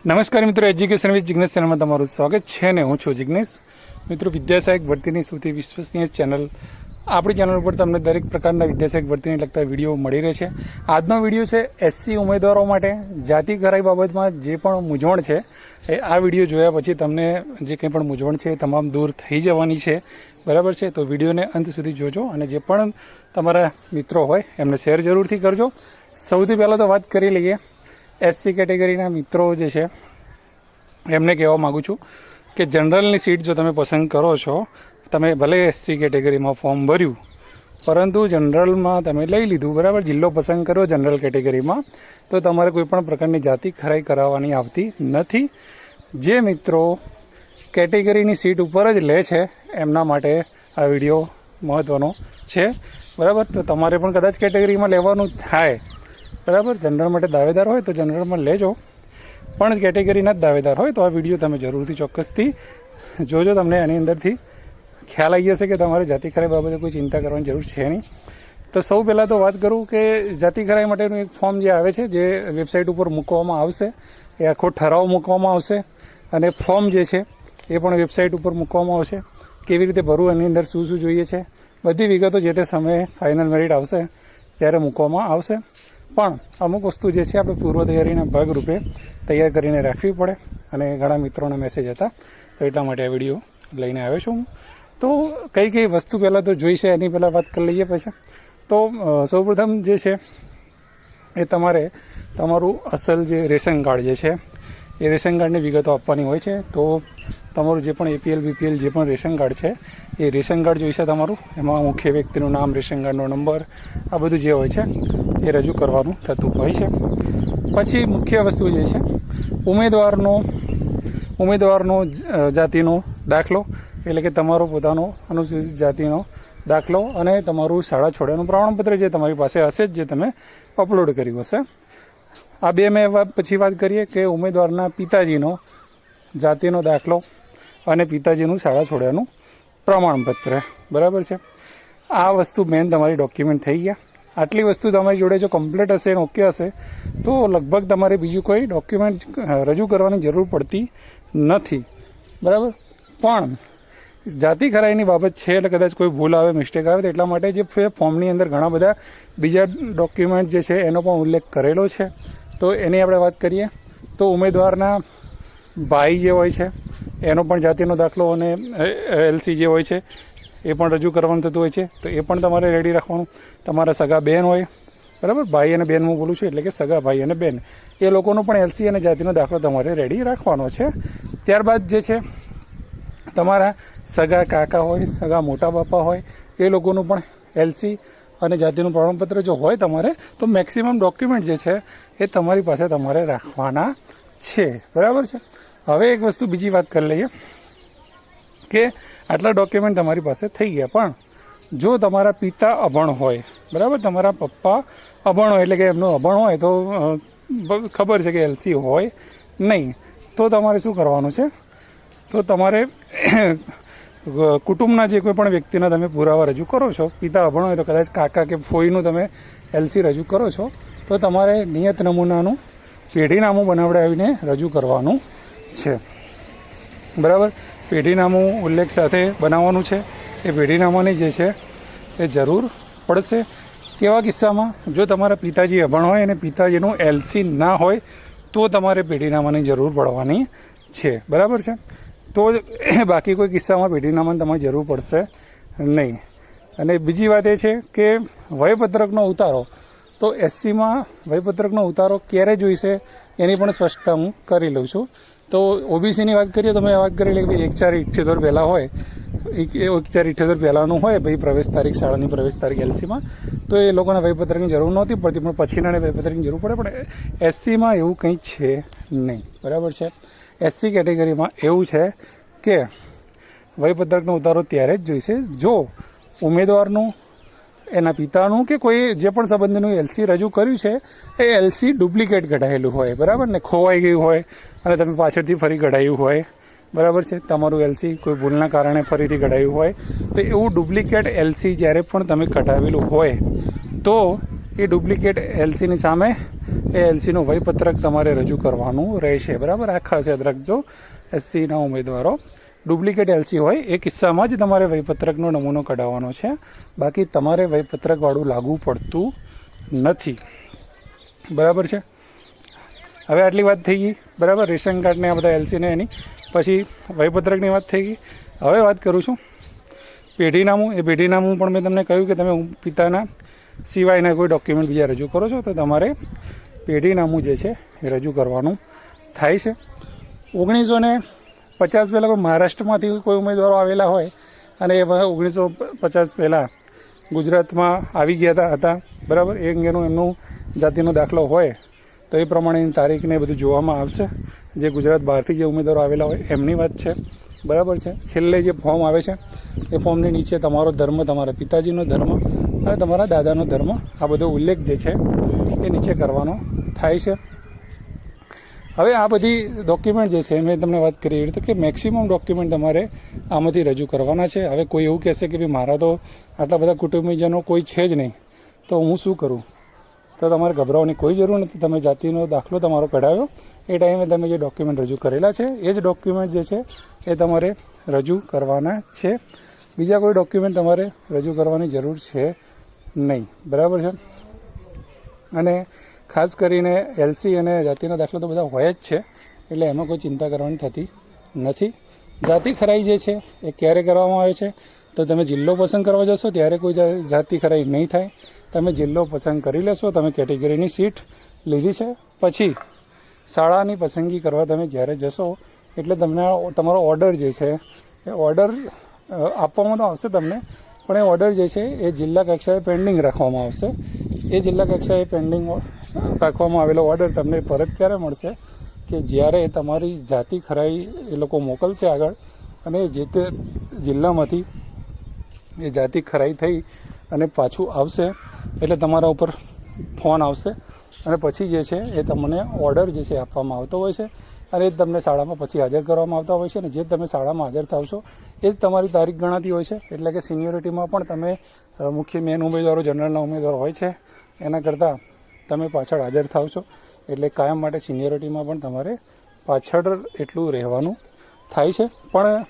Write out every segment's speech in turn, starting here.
નમસ્કાર મિત્રો, education with Jignesh ચેનલમાં તમારું સ્વાગત છે ને હું છું જિગ્નેશ. મિત્રો, વિદ્યાસહાયક ભરતીની સૌથી વિશ્વસનીય ચેનલ આપણી ચેનલ ઉપર તમને દરેક પ્રકારના વિદ્યાસહાયક ભરતીને લગતા વિડીયો મળી રહે છે. આજનો વિડીયો છે એસસી ઉમેદવારો માટે જાતિ ખરાઈ બાબતમાં જે પણ મૂંઝવણ છે એ આ વિડીયો જોયા પછી તમને જે કંઈ પણ મૂંઝવણ છે એ તમામ દૂર થઈ જવાની છે. બરાબર છે? તો વિડીયોને અંત સુધી જોજો અને જે પણ તમારા મિત્રો હોય એમને શેર જરૂરથી કરજો. સૌથી પહેલાં તો વાત કરી લઈએ એસસી કેટેગરીના મિત્રો જે છે એમને કહેવા માગું છું કે જનરલની સીટ જો તમે પસંદ કરો છો, તમે ભલે એસસી કેટેગરીમાં ફોર્મ ભર્યું પરંતુ જનરલમાં તમે લઈ લીધું, બરાબર, જિલ્લો પસંદ કર્યો જનરલ કેટેગરીમાં, તો તમારે કોઈપણ પ્રકારની જાતિ ખરાઈ કરાવવાની આવતી નથી. જે મિત્રો કેટેગરીની સીટ ઉપર જ લે છે એમના માટે આ વિડીયો મહત્ત્વનો છે. બરાબર? તો તમારે પણ કદાચ કેટેગરીમાં લેવાનું થાય, બરાબર, જનરલ માટે દાવેદાર હોય તો જનરલમાં લેજો, પણ કેટેગરીના જ દાવેદાર હોય તો આ વિડીયો તમે જરૂરથી ચોક્કસથી જોજો. તમને એની અંદરથી ખ્યાલ આવી જશે કે તમારે જાતિ ખરાઈ બાબતે કોઈ ચિંતા કરવાની જરૂર છે નહીં. તો સૌ પહેલાં તો વાત કરું કે જાતિ ખરાઈ માટેનું એક ફોર્મ જે આવે છે, જે વેબસાઇટ ઉપર મૂકવામાં આવશે, એ આખો ઠરાવ મૂકવામાં આવશે અને ફોર્મ જે છે એ પણ વેબસાઇટ ઉપર મૂકવામાં આવશે. કેવી રીતે ભરવું, એની અંદર શું શું જોઈએ છે, બધી વિગતો જે તે સમયે ફાઇનલ મેરિટ આવશે ત્યારે મૂકવામાં આવશે. પણ અમુક વસ્તુ જે છે આપણે પૂર્વ તૈયારીના ભાગરૂપે તૈયાર કરીને રાખવી પડે અને ઘણા મિત્રોના મેસેજ હતા, તો એટલા માટે આ વિડીયો લઈને આવ્યો છું હું. તો કઈ વસ્તુ પહેલાં તો જોઈ છે એની પહેલાં વાત કરી લઈએ પછી. તો સૌપ્રથમ જે છે એ તમારે તમારું અસલ જે રેશન કાર્ડ જે છે એ રેશન કાર્ડની વિગતો આપવાની હોય છે. તો તમારું જે પણ એપીએલ બીપીએલ જે પણ રેશન કાર્ડ છે એ રેશન કાર્ડ જોઈશે તમારું. એમાં મુખ્ય વ્યક્તિનું નામ, રેશન કાર્ડનો નંબર, આ બધું જે હોય છે એ રજૂ કરવાનું થતું હોય છે. પછી મુખ્ય વસ્તુ જે છે ઉમેદવારનો જાતિનો દાખલો, એટલે કે તમારો પોતાનો અનુસૂચિત જાતિનો દાખલો અને તમારું શાળા છોડ્યાનું પ્રમાણપત્ર જે તમારી પાસે હશે જ, જે તમે અપલોડ કર્યું હશે. આ બે મેં પછી વાત કરીએ કે ઉમેદવારના પિતાજીનો જાતિનો દાખલો અને પિતાજીનું શાળા છોડ્યાનું પ્રમાણપત્ર. બરાબર છે? આ વસ્તુ મેન તમારી ડોક્યુમેન્ટ થઈ ગયા. આટલી વસ્તુ તમારી જોડે જો કમ્પ્લીટ હશે અને ઓકે હશે તો લગભગ તમારે બીજું કોઈ ડોક્યુમેન્ટ રજૂ કરવાની જરૂર પડતી નથી. બરાબર? પણ જાતિ ખરાઈની બાબત છે એટલે કદાચ કોઈ ભૂલ આવે, મિસ્ટેક આવે, તો એટલા માટે જે ફોર્મની અંદર ઘણા બધા બીજા ડોક્યુમેન્ટ જે છે એનો પણ ઉલ્લેખ કરેલો છે. તો એની આપણે વાત કરીએ તો ઉમેદવારના ભાઈ જે હોય છે એનો પણ જાતિનો દાખલો અને એલસી જે હોય છે એ પણ રજૂ કરવાનું થતું હોય છે, તો એ પણ તમારે રેડી રાખવાનું. તમારા સગા બહેન હોય, બરાબર, ભાઈ અને બહેન હું બોલું છું એટલે કે સગા ભાઈ અને બહેન, એ લોકોનો પણ એલસી અને જાતિનો દાખલો તમારે રેડી રાખવાનો છે. ત્યારબાદ જે છે તમારા સગા કાકા હોય, સગા મોટા બાપા હોય, એ લોકોનું પણ એલસી અને જાતિનું પ્રમાણપત્ર જો હોય તમારે, તો મેક્સિમમ ડોક્યુમેન્ટ જે છે એ તમારી પાસે તમારે રાખવાના છે. બરાબર છે? હવે એક વસ્તુ બીજી વાત કરી લઈએ કે આટલા ડોક્યુમેન્ટ તમારી પાસે થઈ ગયા, પણ જો તમારા પિતા અભણ હોય, બરાબર, તમારા પપ્પા અભણ હોય, એટલે કે એમનું અભણ હોય તો ખબર છે કે એલસી હોય નહીં, તો તમારે શું કરવાનું છે? તો તમારે કુટુંબના જે કોઈ પણ વ્યક્તિના તમે પુરાવા રજૂ કરો છો, પિતા અભણ હોય તો કદાચ કાકા કે ફોઈનું તમે એલસી રજૂ કરો છો, તો તમારે નિયત નમૂનાનું પેઢીનામું બનાવડાવીને રજૂ કરવાનું છે. બરાબર? પેઢીનામું ઉલ્લેખ સાથે બનાવવાનું છે. એ પેઢીનામાની જે છે એ જરૂર પડશે. કેવા કિસ્સામાં? જો તમારા પિતાજી અભણ હોય અને પિતાજીનું એલસી ના હોય તો તમારે પેઢીનામાની જરૂર પડવાની છે. બરાબર છે? તો બાકી કોઈ કિસ્સામાં પેઢીનામાની તમારી જરૂર પડશે નહીં. અને બીજી વાત એ છે કે વયપત્રકનો ઉતારો, તો એસસીમાં વયપત્રકનો ઉતારો ક્યારે જોઈશે એની પણ સ્પષ્ટતા હું કરી લઉં છું. તો ઓબીસીની વાત કરીએ તો મેં વાત કરી લે કે 1/4/78 પહેલાં હોય, 1/4/78 પહેલાંનું હોય ભાઈ પ્રવેશ તારીખ, શાળાની પ્રવેશ તારીખ એલસીમાં, તો એ લોકોને વયપત્રકની જરૂર નહોતી પડતી, પણ પછીના વયપત્રકની જરૂર પડે. પણ એસસીમાં એવું કંઈ છે નહીં. બરાબર છે? એસસી કેટેગરીમાં એવું છે કે વયપત્રકનો ઉતારો ત્યારે જ જોઈશે જો ઉમેદવારનું, એના પિતાનું કે કોઈ જે પણ સંબંધીનું એલસી રજૂ કર્યું છે એ એલસી ડુપ્લિકેટ કઢાયેલું હોય, બરાબર ને, ખોવાઈ ગયું હોય અને તમે પાછળથી ફરી કઢાયું હોય. બરાબર છે? તમારું એલસી કોઈ ભૂલના કારણે ફરીથી કઢાયું હોય, તો એવું ડુપ્લિકેટ એલસી જ્યારે પણ તમે કઢાવેલું હોય તો એ ડુપ્લિકેટ એલસીની સામે એ એલસીનું વયપત્રક તમારે રજૂ કરવાનું રહેશે, બરાબર. આ ખાસ યાદ રાખજો, એસસીના ઉમેદવારો ડુપ્લિકેટ એલસી હોય એ કિસ્સામાં જ તમારે વયપત્રકનો નમૂનો કઢાવવાનો છે, બાકી તમારે વયપત્રકવાળું લાગુ પડતું નથી, બરાબર છે. હવે આટલી વાત થઈ ગઈ, બરાબર. રેશન કાર્ડને આ બધા એલસીને એની પછી વયપત્રકની વાત થઈ ગઈ. હવે વાત કરું છું પેઢીનામું. એ પેઢીનામું પણ મેં તમને કહ્યું કે તમે પિતાના સિવાયના કોઈ ડોક્યુમેન્ટ બીજા રજૂ કરો છો તો તમારે પેઢીનામું જે છે એ રજૂ કરવાનું થાય છે. 1950 પહેલાં કોઈ મહારાષ્ટ્રમાંથી કોઈ ઉમેદવારો આવેલા હોય અને એ 1950 પહેલાં ગુજરાતમાં આવી ગયા હતા, બરાબર. એ અંગેનું એમનું જાતિનો દાખલો હોય તો એ પ્રમાણેની તારીખને બધું જોવામાં આવશે. જે ગુજરાત બહારથી જે ઉમેદવારો આવેલા હોય એમની વાત છે, બરાબર છે. છેલ્લે જે ફોર્મ આવે છે એ ફોર્મની નીચે તમારો ધર્મ, તમારા પિતાજીનો ધર્મ અને તમારા દાદાનો ધર્મ, આ બધો ઉલ્લેખ જે છે એ નીચે કરવાનો થાય છે. હવે આ બધી ડોક્યુમેન્ટ જે છે મેં તમને વાત કરી એવી રીતે કે મેક્સિમમ ડોક્યુમેન્ટ તમારે આમાંથી રજૂ કરવાના છે. હવે કોઈ એવું કહેશે કે ભાઈ મારા તો આટલા બધા કુટુંબીજનો કોઈ છે જ નહીં તો હું શું કરું, તો તમારે ગભરાવાની કોઈ જરૂર નથી. તમે જાતિનો દાખલો તમારો કઢાવ્યો એ ટાઈમે તમે જે ડોક્યુમેન્ટ રજૂ કરેલા છે એ જ ડોક્યુમેન્ટ જે છે એ તમારે રજૂ કરવાના છે. બીજા કોઈ ડોક્યુમેન્ટ તમારે રજૂ કરવાની જરૂર છે નહીં, બરાબર છે. અને ખાસ કરીને એલસી અને જાતિના દાખલા તો બધા હોય જ છે, એટલે એમાં કોઈ ચિંતા કરવાની થતી નથી. જાતિ ખરાઈ જે છે એ ક્યારે કરવામાં આવે છે તો તમે જિલ્લો પસંદ કરવા જશો ત્યારે કોઈ જાતિ ખરાઈ નહીં થાય. તમે જિલ્લો પસંદ કરી લેશો, તમે કેટેગરીની સીટ લીધી છે, પછી શાળાની પસંદગી કરવા તમે જ્યારે જશો એટલે તમને તમારો ઓર્ડર જે છે એ ઓર્ડર આપવામાં તો આવશે તમને, પણ એ ઓર્ડર જે છે એ જિલ્લા કક્ષાએ પેન્ડિંગ રાખવામાં આવશે. એ જિલ્લા કક્ષાએ પેન્ડિંગ રાખવામાં આવેલો ઓર્ડર તમને પરત ક્યારે મળશે કે જ્યારે તમારી જાતિ ખરાઈ એ લોકો મોકલશે આગળ અને જે તે જિલ્લામાંથી એ જાતિ ખરાઈ થઈ અને પાછું આવશે એટલે તમારા ઉપર ફોન આવશે અને પછી જે છે એ તમને ઓર્ડર જે છે આપવામાં આવતો હોય છે અને એ જ તમને શાળામાં પછી હાજર કરવામાં આવતા હોય છે. અને જે તમે શાળામાં હાજર થાવશો એ જ તમારી તારીખ ગણાતી હોય છે. એટલે કે સિનિયોરિટીમાં પણ તમે મુખ્ય મેન ઉમેદવારો, જનરલના ઉમેદવારો હોય છે એના કરતાં તમે પાછળ હાજર થાવ છો, એટલે કાયમ માટે સિનિયોરિટીમાં પણ તમારે પાછળ એટલું રહેવાનું થાય છે. પણ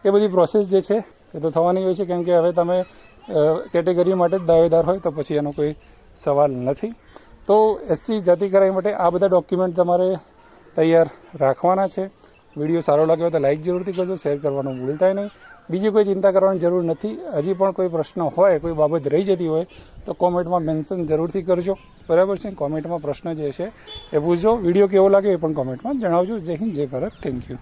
એ બધી પ્રોસેસ જે છે એ તો થવાની હોય છે, કેમ કે હવે તમે કેટેગરી માટે જ દાવેદાર હોય તો પછી એનો કોઈ સવાલ નથી. તો એસસી જાતિ કરાઈ માટે આ બધા ડોક્યુમેન્ટ તમારે તૈયાર રાખવાના છે. વિડીયો સારો લાગ્યો તો લાઇક જરૂરથી કરજો, શેર કરવાનું ભૂલતા નહીં. બીજી કોઈ ચિંતા કરવાની જરૂર નથી. હજી પણ કોઈ પ્રશ્ન હોય, કોઈ બાબત રહી જતી હોય તો કોમેન્ટમાં મેન્શન જરૂરથી કરજો, બરાબર છે. કોમેન્ટમાં પ્રશ્ન જે છે એ પૂછજો. વિડીયો કેવો લાગે એ પણ કોમેન્ટમાં જણાવજો. જય હિન્દ, જય ભારત, થેન્ક યુ.